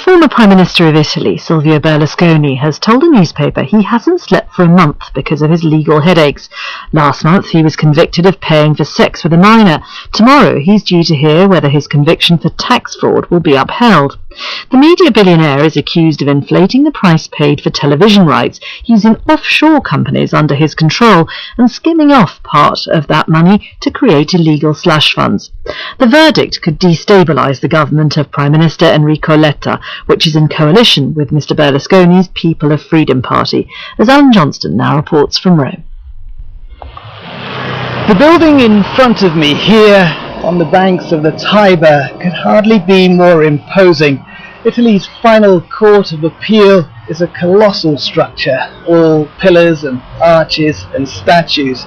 former Prime Minister of Italy, Silvio Berlusconi, has told a newspaper he hasn't slept for a month because of his legal headaches. Last month he was convicted of paying for sex with a minor. Tomorrow he's due to hear whether his conviction for tax fraud will be upheld. The media billionaire is accused of inflating the price paid for television rights, using offshore companies under his control and skimming off part of that money to create illegal slush funds. The verdict could destabilise the government of Prime Minister Enrico Letta, which is in coalition with Mr Berlusconi's People of Freedom Party, as Alan Johnston now reports from Rome. The building in front of me here on the banks of the Tiber could hardly be more imposing. Italy's final court of appeal is a colossal structure, all pillars and arches and statues.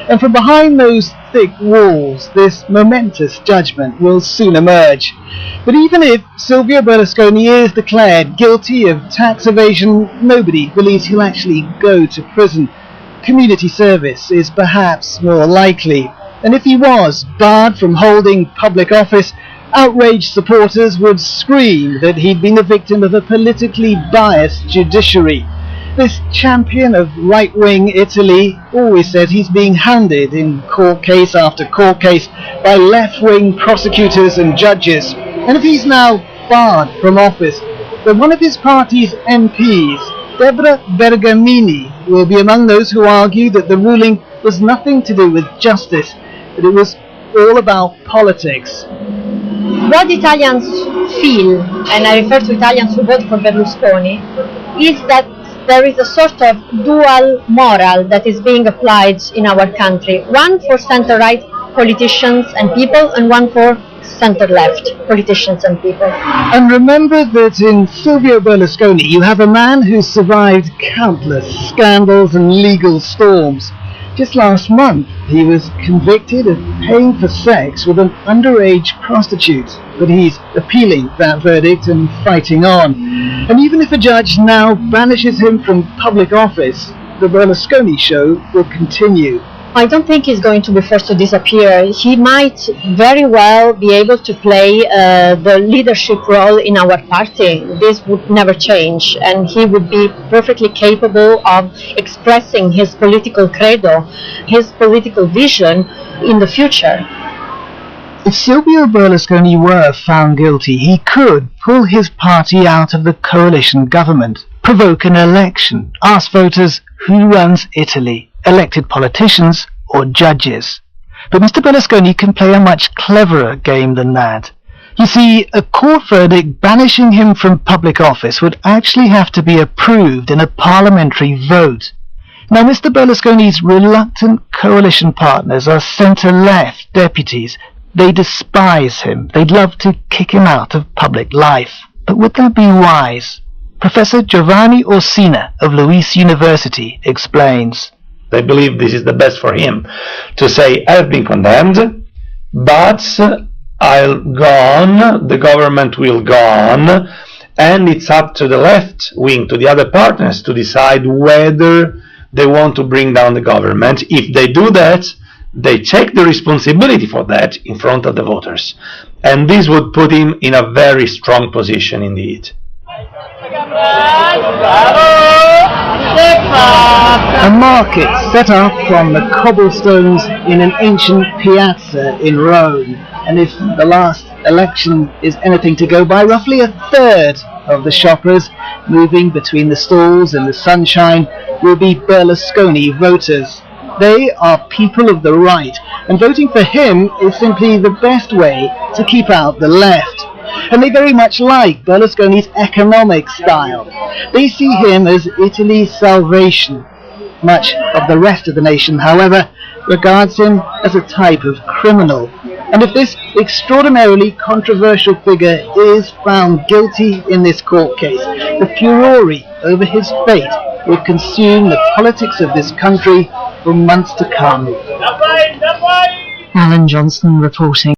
And from behind those thick walls, this momentous judgment will soon emerge. But even if Silvio Berlusconi is declared guilty of tax evasion, nobody believes he'll actually go to prison. Community service is perhaps more likely. And if he was barred from holding public office, outraged supporters would scream that he'd been the victim of a politically biased judiciary. This champion of right-wing Italy always says he's being hounded in court case after court case by left-wing prosecutors and judges. And if he's now barred from office, then one of his party's MPs, Deborah Bergamini, will be among those who argue that the ruling was nothing to do with justice, that it was all about politics. What Italians feel, and I refer to Italians who vote for Berlusconi, is that there is a sort of dual moral that is being applied in our country. One for center-right politicians and people, and one for center-left politicians and people. And remember that in Silvio Berlusconi you have a man who survived countless scandals and legal storms. Just last month he was convicted of paying for sex with an underage prostitute, but he's appealing that verdict and fighting on. And even if a judge now banishes him from public office, the Berlusconi show will continue. I don't think he's going to be forced to disappear. He might very well be able to play the leadership role in our party. This would never change, and he would be perfectly capable of expressing his political credo, his political vision in the future. If Silvio Berlusconi were found guilty, he could pull his party out of the coalition government, provoke an election, ask voters who runs Italy, elected politicians or judges. But Mr Berlusconi can play a much cleverer game than that. You see, a court verdict banishing him from public office would actually have to be approved in a parliamentary vote. Now, Mr Berlusconi's reluctant coalition partners are centre-left deputies. They despise him. They'd love to kick him out of public life. But would that be wise? Professor Giovanni Orsina of Luis University explains. They believe this is the best for him, to say, I've been condemned, but I'll go on, the government will go on, and it's up to the left wing, to the other partners, to decide whether they want to bring down the government. If they do that, they take the responsibility for that in front of the voters. And this would put him in a very strong position indeed. A market set up on the cobblestones in an ancient piazza in Rome. And if the last election is anything to go by, roughly a third of the shoppers moving between the stalls in the sunshine will be Berlusconi voters. They are people of the right, and voting for him is simply the best way to keep out the left. And they very much like Berlusconi's economic style. They see him as Italy's salvation. Much of the rest of the nation, however, regards him as a type of criminal. And if this extraordinarily controversial figure is found guilty in this court case, the furore over his fate will consume the politics of this country for months to come. Alan Johnston reporting.